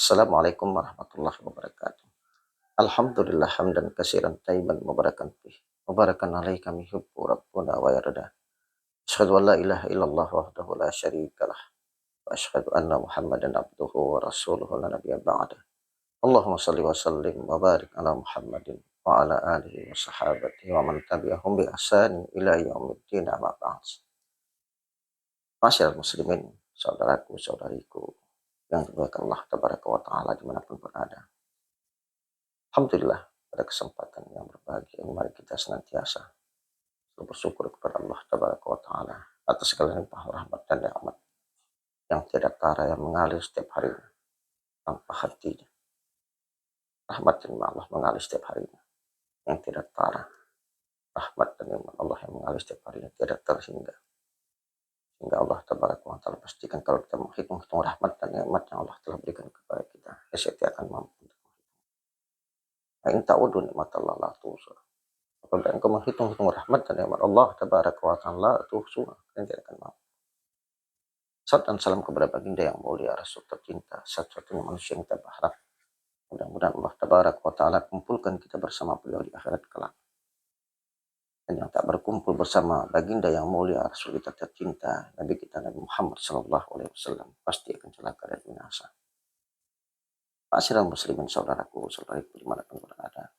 Assalamualaikum warahmatullahi wabarakatuh. Alhamdulillah hamdan katsiran tayyiban mubarakan fih. Mubarakan alaihi kami hubbu rabbuna wa yarda. Asyhadu an la ilaha illallah wahdahu la syarikalah. Wa asyhadu anna Muhammadan abduhu wa rasuluhu la nabiyya ba'da. Allahumma salli wa sallim wa barik ala Muhammadin wa ala alihi wa sahabatihi wa man tabi'ahum bi ihsanin ila yaumiddin amma ba'd. Masyaallah muslimin, saudaraku saudariku yang dimuliakan Allah tabaraka wa taala dimanapun berada. Alhamdulillah, pada kesempatan yang berbahagia ini mari kita senantiasa bersyukur kepada Allah Tabaraka wa Ta'ala atas segala limpah rahmat dan nikmat yang tidak tara yang mengalir setiap harinya tanpa hentinya. Rahmat dan nikmat Allah mengalir setiap harinya yang tidak tara. Rahmat dan nikmat Allah yang mengalir setiap harinya tidak terhingga. Sehingga Allah Tabaraka wa Ta'ala pastikan kalau kita menghitung-hitung rahmat dan nikmat yang Allah telah berikan kepada kita, kita akan mampu. In ta'udu nikmatallah la tuhsuha. Apabila engkau menghitung-hitung rahmat dan nikmat Allah Tabaraka wa Ta'ala tuhsuha, kalian tidak akan mampu. Salam dan salam kepada baginda yang mulia, Rasul tercinta, satu-satunya manusia yang kita berharap. Mudah-mudahan Allah Tabaraka wa Ta'ala kumpulkan kita bersama beliau di akhirat kelak. Dan yang tak berkumpul bersama baginda yang mulia, Rasul kita tercinta, Nabi kita Nabi Muhammad SAW, pasti akan celaka dan binasa. Ma'asyiral muslimin, saudaraku, saudariku dimanapun berada.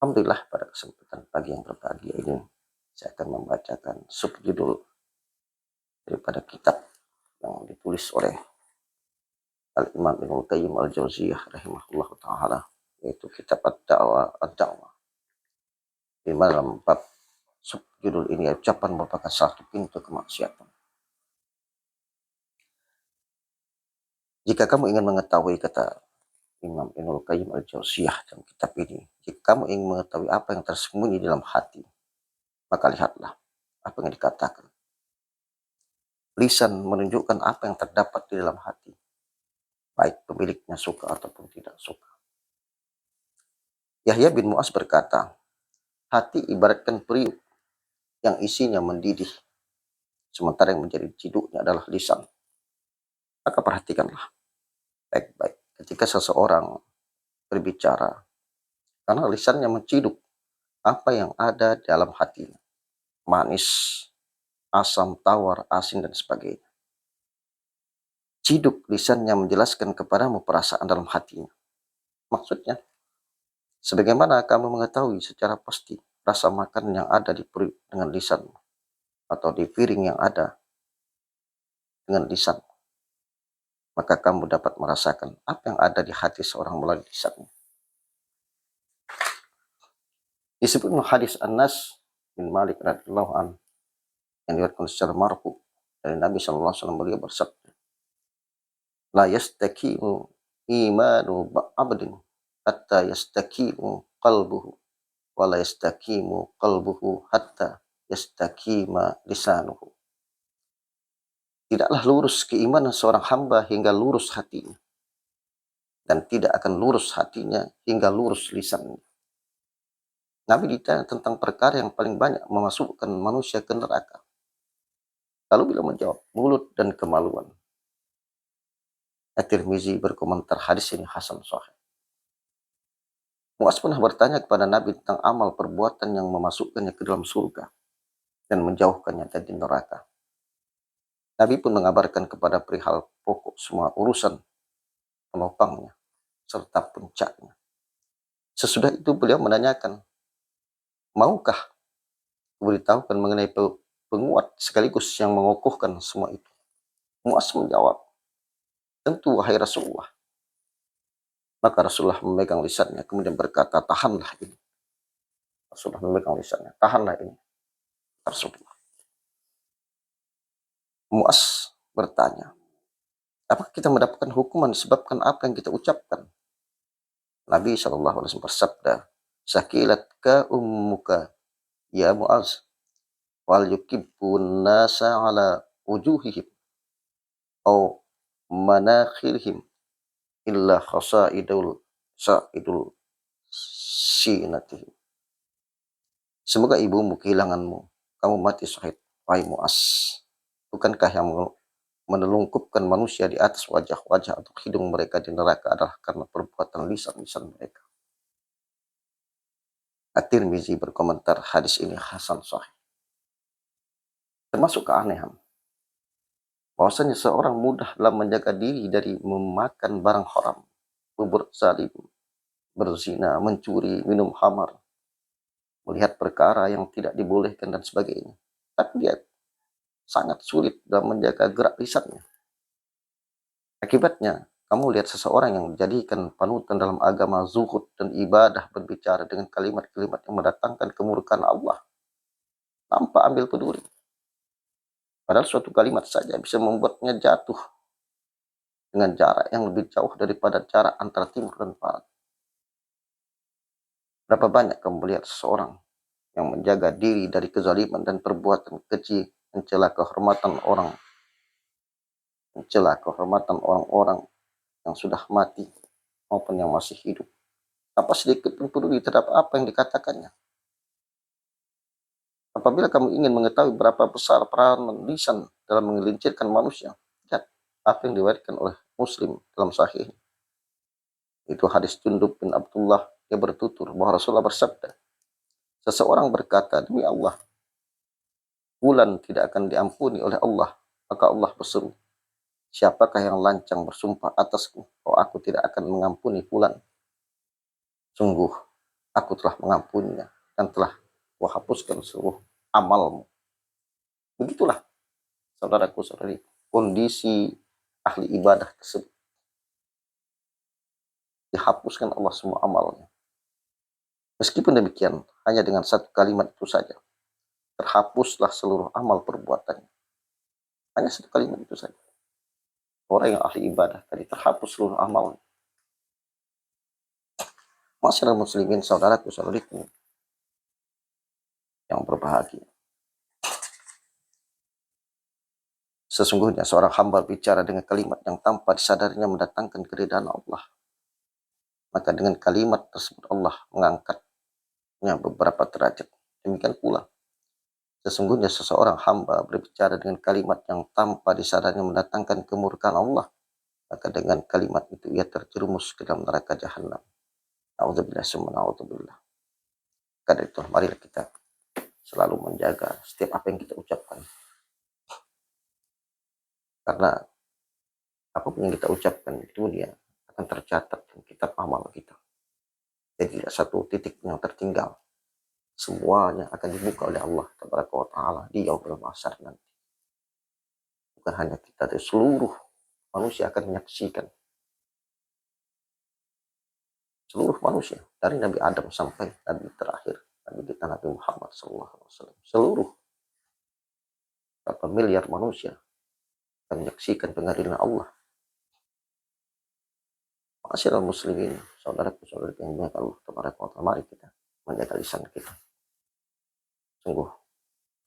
Alhamdulillah, pada kesempatan pagi yang berbahagia ini saya akan membacakan subjudul daripada kitab yang ditulis oleh Al-Imam Ibnul Qayyim Al-Jauziyah rahimahullah ta'ala, yaitu kitab Ad-Da'wah. Di dalam bab subjudul ini ucapan merupakan satu pintu kemaksiatan. Jika kamu ingin mengetahui, kata Imam Ibnul Qayyim Al-Jauziyah dalam kitab ini, jika kamu ingin mengetahui apa yang tersembunyi dalam hati, maka lihatlah apa yang dikatakan. Lisan menunjukkan apa yang terdapat di dalam hati, baik pemiliknya suka ataupun tidak suka. Yahya bin Mu'az berkata, hati ibaratkan periuk yang isinya mendidih, sementara yang menjadi ciduknya adalah lisan. Maka perhatikanlah baik-baik ketika seseorang berbicara, karena lisannya menciduk apa yang ada dalam hatinya. Manis, asam, tawar, asin, dan sebagainya. Ciduk lisannya menjelaskan kepadamu perasaan dalam hatinya. Maksudnya, sebagaimana kamu mengetahui secara pasti rasa makan yang ada di perut dengan lisan, atau di piring yang ada dengan lisan, maka kamu dapat merasakan apa yang ada di hati seorang melalui lisannya. Disebut hadis Anas bin Malik radhiyallahu anhu yang diriwayatkan secara marfu dari Nabi sallallahu alaihi wasallam, beliau bersabda, la yastaqimu imanu abdin hatta yastaqimu qalbuhu wa la yastaqimu qalbuhu hatta yastaqima lisanuhu. Tidaklah lurus keimanan seorang hamba hingga lurus hatinya, dan tidak akan lurus hatinya hingga lurus lisannya. Nabi ditanya tentang perkara yang paling banyak memasukkan manusia ke neraka. Lalu beliau menjawab, mulut dan kemaluan. At-Tirmizi berkomentar, hadis ini hasan sahih. Mu'az pernah bertanya kepada Nabi tentang amal perbuatan yang memasukkannya ke dalam surga dan menjauhkannya dari neraka. Nabi pun mengabarkan kepada perihal pokok semua urusan, penopangnya, serta puncaknya. Sesudah itu beliau menanyakan, maukah memberitahukan mengenai penguat sekaligus yang mengokohkan semua itu? Mu'az menjawab, tentu wahai Rasulullah. Maka Rasulullah memegang lisannya, kemudian berkata, tahanlah ini. Rasulullah memegang lisannya, tahanlah ini. Rasulullah. Mu'az bertanya, apakah kita mendapatkan hukuman disebabkan apa yang kita ucapkan? Nabi SAW bersabda, sakilat ka ummuka ya Mu'az, wal yukibbun nasa ala wujuhihim au manakhirihim illa khasaidul sinatihim. Semoga ibumu kehilanganmu, kamu mati syahid, wahai Mu'az. Bukankah yang menelungkupkan manusia di atas wajah-wajah atau hidung mereka di neraka adalah karena perbuatan lisan-lisan mereka. At-Tirmizi berkomentar, hadis ini hasan sahih. Termasuk keanehan bahwasanya seorang mudah dalam menjaga diri dari memakan barang haram, berbuat zalim, berzina, mencuri, minum khamar, melihat perkara yang tidak dibolehkan dan sebagainya. Tapi dia sangat sulit dalam menjaga gerak lisannya. Akibatnya, kamu lihat seseorang yang menjadikan panutan dalam agama zuhud dan ibadah berbicara dengan kalimat-kalimat yang mendatangkan kemurkaan Allah, tanpa ambil peduli. Padahal suatu kalimat saja bisa membuatnya jatuh dengan jarak yang lebih jauh daripada jarak antara timur dan barat. Berapa banyak kamu melihat seseorang yang menjaga diri dari kezaliman dan perbuatan keji, mencela kehormatan orang-orang yang sudah mati maupun yang masih hidup, tanpa sedikit pun peduli terhadap apa yang dikatakannya. Apabila kamu ingin mengetahui berapa besar peranan lisan dalam menggelincirkan manusia, lihat apa yang diwariskan oleh Muslim dalam Sahih. Itu hadis Jundub bin Abdullah, yang bertutur bahwa Rasulullah bersabda, seseorang berkata, demi Allah, bulan tidak akan diampuni oleh Allah. Maka Allah berseru, siapakah yang lancang bersumpah atasku bahwa aku tidak akan mengampuni bulan? Sungguh, aku telah mengampuninya dan telah menghapuskan seluruh amalmu. Begitulah, saudaraku-saudari, kondisi ahli ibadah tersebut. Dihapuskan Allah semua amalnya. Meskipun demikian, hanya dengan satu kalimat itu saja, terhapuslah seluruh amal perbuatannya. Hanya satu kalimat itu saja. Orang yang ahli ibadah tadi terhapus seluruh amalnya. Masyarakat muslimin, saudaraku-saudariku yang berbahagia. Sesungguhnya seorang hamba bicara dengan kalimat yang tanpa disadarinya mendatangkan keridhaan Allah. Maka dengan kalimat tersebut Allah mengangkatnya beberapa derajat. Demikian pula, sesungguhnya seseorang hamba berbicara dengan kalimat yang tanpa disadarinya mendatangkan kemurkaan Allah. Maka dengan kalimat itu ia terjerumus ke dalam neraka jahanam. Na'udzubillah summa na'udzubillah. Karena itu, marilah kita selalu menjaga setiap apa yang kita ucapkan. Karena apapun yang kita ucapkan itu dia akan tercatat dalam kitab amal kita. Jadi tidak satu titik yang tertinggal. Semuanya akan dibuka oleh Allah Taala di yaumul mahsyar nanti. Bukan hanya kita, tapi seluruh manusia akan menyaksikan. Seluruh manusia, dari Nabi Adam sampai Nabi terakhir, Nabi kita Nabi Muhammad SAW. Seluruh berapa miliar manusia akan menyaksikan pengadilan Allah. Masyarakat muslimin, saudara-saudara yang dimuliakan Allah Taala, mari kita menjaga lisan kita. Sungguh,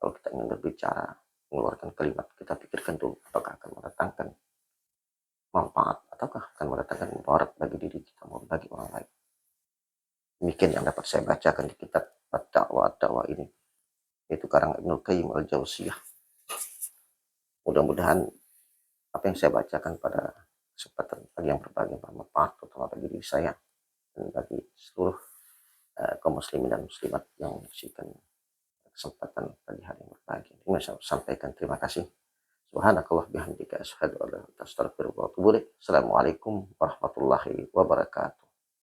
kalau kita ingin berbicara, mengeluarkan kalimat, kita pikirkan dulu apakah akan mendatangkan manfaat ataukah akan mendatangkan mudarat bagi diri kita maupun bagi orang lain. Demikian yang dapat saya bacakan di kitab Ad-Da'wah ini, yaitu karang Ibnu Qayyim Al-Jauziyah. Mudah-mudahan apa yang saya bacakan pada kesempatan bagi yang berbahagia bermanfaat, terutama bagi diri saya dan bagi seluruh kaum muslimin dan muslimat yang menyaksikan kesempatan pagi hari yang berbahagia. Ini saya sampaikan terima kasih. Subhanakallah bihamdika asyhadu an la ilaha illa anta astaghfiruka wa atubu ilaik. Assalamualaikum warahmatullahi wabarakatuh.